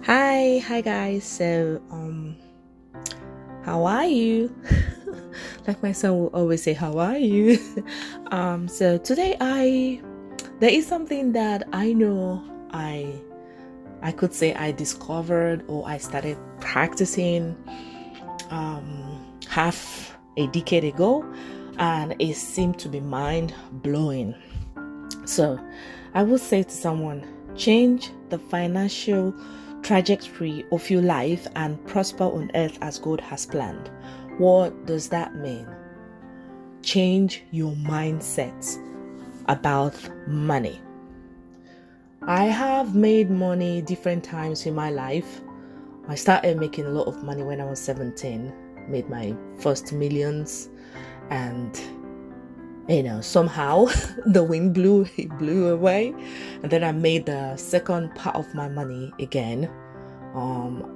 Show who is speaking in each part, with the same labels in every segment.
Speaker 1: Hi guys. How are you? Like my son will always say, "How are you?" So today there is something that I know I could say I discovered or I started practicing half a decade ago, and it seemed to be mind blowing. So I would say to someone, change the financial trajectory of your life and prosper on earth as God has planned. What does that mean? Change your mindset about money. I have made money different times in my life. I started making a lot of money when I was 17, made my first millions, and somehow the wind blew, it blew away. And then I made the second part of my money again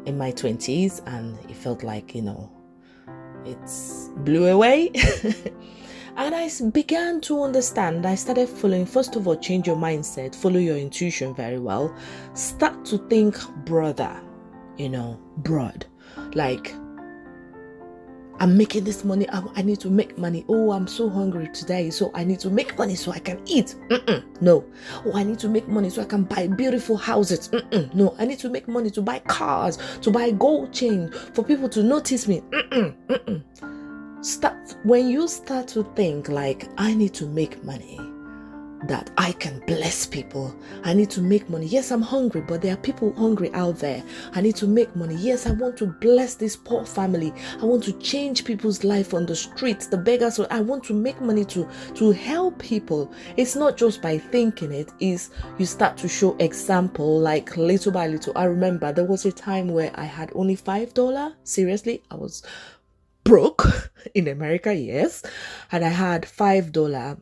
Speaker 1: in my 20s, and it felt like, it's blew away. And I began to understand. I started following, first of all, change your mindset, follow your intuition very well. Start to think broader, broad. Like, I'm making this money. I need to make money. Oh, I'm so hungry today, so I need to make money so I can eat. No. Oh, I need to make money so I can buy beautiful houses. No. I need to make money to buy cars, to buy gold chain, for people to notice me. When you start to think like, I need to make money, that I can bless people. I need to make money. Yes, I'm hungry, but there are people hungry out there. I need to make money. Yes, I want to bless this poor family. I want to change people's life on the streets, the beggars. I want to make money to help people. It's not just by thinking it, is you start to show example, like little by little. I remember there was a time where I had only $5. Seriously, I was broke in America, yes. And I had $5,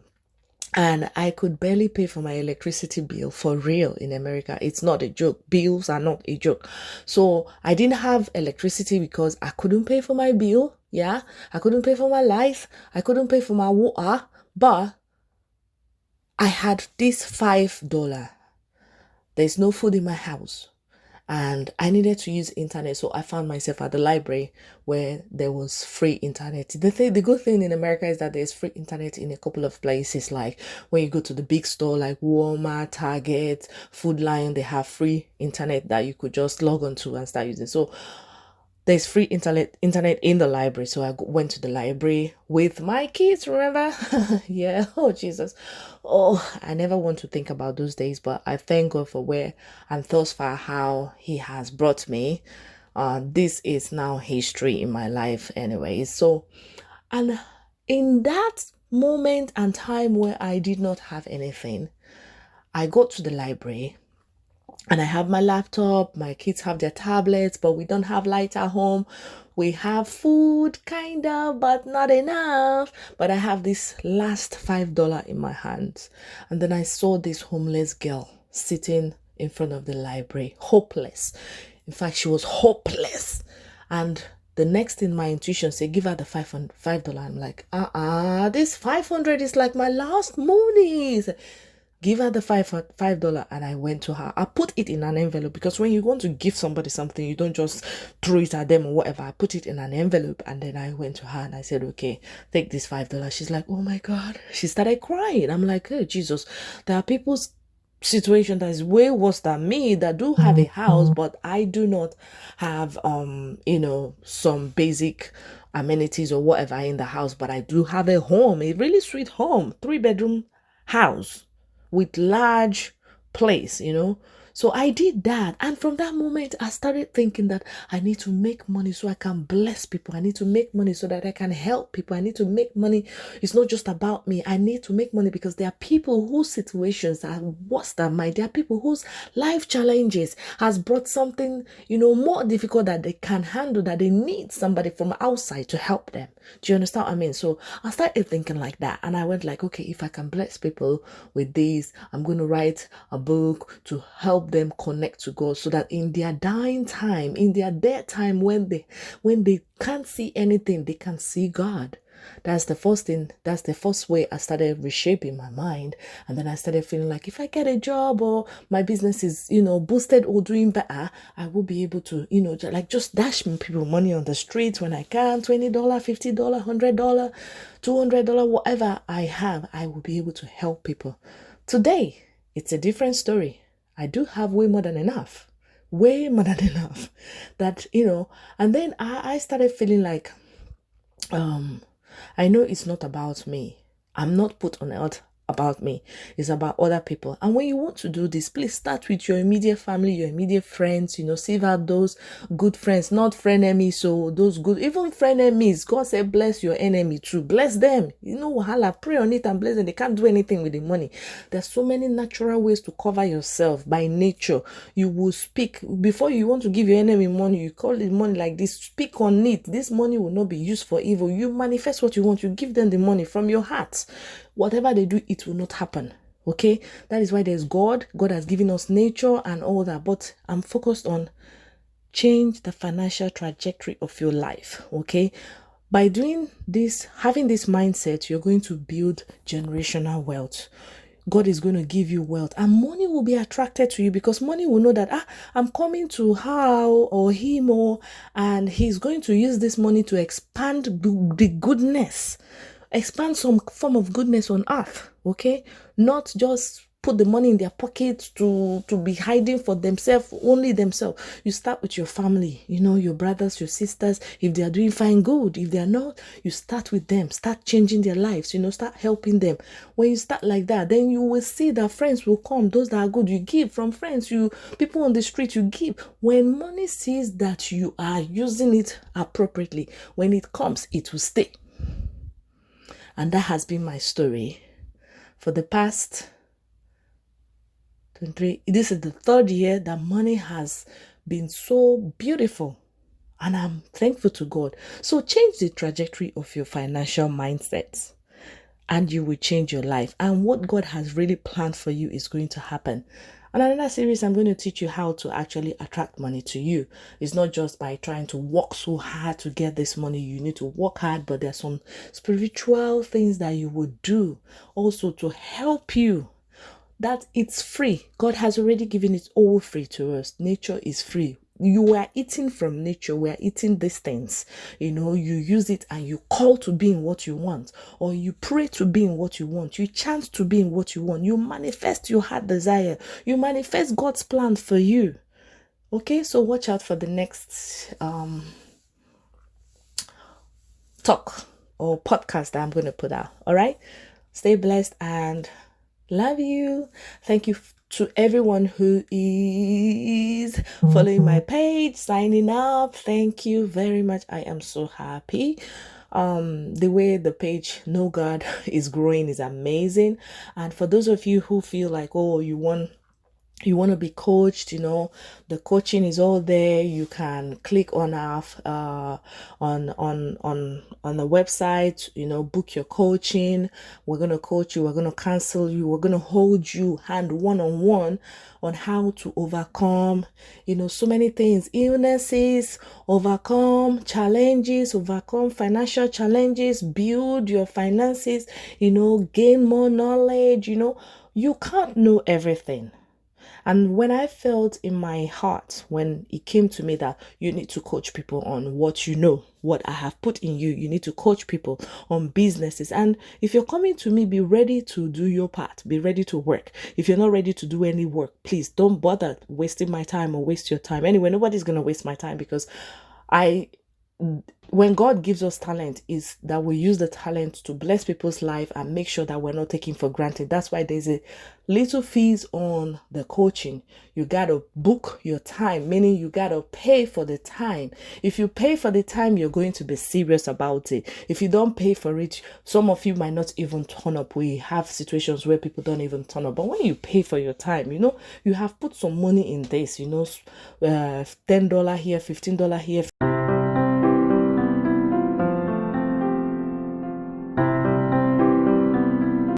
Speaker 1: and I could barely pay for my electricity bill, for real. In America, it's not a joke. Bills are not a joke. So I didn't have electricity because I couldn't pay for my bill. Yeah, I couldn't pay for my life. I couldn't pay for my water. But I had this $5. There's no food in my house, and I needed to use internet, so I found myself at the library where there was free internet. The good thing in America is that there's free internet in a couple of places, like when you go to the big store like Walmart, Target, Food Lion, they have free internet that you could just log on to and start using. So there's free internet in the library. So I went to the library with my kids, remember? Yeah. Oh, Jesus. Oh, I never want to think about those days, but I thank God for where and thus far how He has brought me. This is now history in my life, anyway. So, and in that moment and time where I did not have anything, I got to the library and I have my laptop. My kids have their tablets, but we don't have light at home. We have food, kind of, but not enough. But I have this last $5 in my hands. And then I saw this homeless girl sitting in front of the library, hopeless. In fact, she was hopeless. And the next thing my intuition said, give her the $5. I'm like, this 500 is like my last money. Give her the $5, and I went to her. I put it in an envelope, because when you want to give somebody something, you don't just throw it at them or whatever. I put it in an envelope, and then I went to her and I said, okay, take this $5. She's like, oh my God. She started crying. I'm like, oh Jesus, there are people's situation that is way worse than me, that do have a house, but I do not have some basic amenities or whatever in the house, but I do have a home, a really sweet home, 3-bedroom house with large place. So I did that. And from that moment, I started thinking that I need to make money so I can bless people. I need to make money so that I can help people. I need to make money. It's not just about me. I need to make money because there are people whose situations are worse than mine. There are people whose life challenges has brought something, more difficult that they can handle, that they need somebody from outside to help them. Do you understand what I mean? So I started thinking like that. And I went like, okay, if I can bless people with this, I'm going to write a book to help them connect to God, so that in their dying time, in their dead time, when they can't see anything, they can see God. That's the first thing. That's the first way I started reshaping my mind. And then I started feeling like if I get a job or my business is, boosted or doing better, I will be able to, just dash people money on the streets when I can, $20, $50, $100, $200, whatever I have, I will be able to help people. Today, it's a different story. I do have way more than enough. Way more than enough. That, and then I started feeling like, I know it's not about me. I'm not put on earth about me. It's about other people. And when you want to do this, please start with your immediate family, your immediate friends, save out those good friends, not frenemies. So those good, even frenemies, God said, bless your enemy too. Bless them. Wahala, pray on it and bless them. They can't do anything with the money. There's so many natural ways to cover yourself by nature. You will speak. Before you want to give your enemy money, you call it money like this. Speak on it. This money will not be used for evil. You manifest what you want. You give them the money from your heart. Whatever they do, it will not happen. Okay, that is why there's God. God has given us nature and all that, but I'm focused on change the financial trajectory of your life. Okay, by doing this, having this mindset, you're going to build generational wealth. God is going to give you wealth, and money will be attracted to you because money will know that I'm coming to her or him, and he's going to use this money to expand the goodness. Expand some form of goodness on earth, okay? Not just put the money in their pockets to be hiding for themselves, only themselves. You start with your family, your brothers, your sisters. If they are doing fine, good. If they are not, you start with them. Start changing their lives, start helping them. When you start like that, then you will see that friends will come. Those that are good, you give from friends. People on the street, you give. When money sees that you are using it appropriately, when it comes, it will stay. And that has been my story for the past 23. This is the third year that money has been so beautiful. And I'm thankful to God. So change the trajectory of your financial mindset and you will change your life. And what God has really planned for you is going to happen. And another series, I'm going to teach you how to actually attract money to you. It's not just by trying to work so hard to get this money. You need to work hard, but there's some spiritual things that you would do also to help you. That it's free. God has already given it all free to us. Nature is free. You are eating from nature. We are eating these things. You use it and you call to be in what you want, or you pray to be in what you want. You chant to be in what you want. You manifest your heart desire. You manifest God's plan for you. Okay, so watch out for the next talk or podcast that I'm going to put out. All right, stay blessed and love you. Thank you to everyone who is following my page, signing up. Thank you very much. I am so happy. The way the page Know God is growing is amazing. And for those of you who feel like, you want to be coached, the coaching is all there. You can click on our on the website, book your coaching. We're going to coach you, we're going to counsel you, we're going to hold you hand one-on-one on how to overcome so many things, illnesses, overcome challenges, overcome financial challenges, build your finances, gain more knowledge. You can't know everything. And when I felt in my heart, when it came to me that you need to coach people on what what I have put in you, you need to coach people on businesses. And if you're coming to me, be ready to do your part, be ready to work. If you're not ready to do any work, please don't bother wasting my time or waste your time. Anyway, nobody's going to waste my time because when God gives us talent, is that we use the talent to bless people's life and make sure that we're not taking for granted. That's why there's a little fees on the coaching. You got to book your time, meaning you got to pay for the time. If you pay for the time, you're going to be serious about it. If you don't pay for it, some of you might not even turn up. We have situations where people don't even turn up. But when you pay for your time, you have put some money in this, $10 here, $15 here.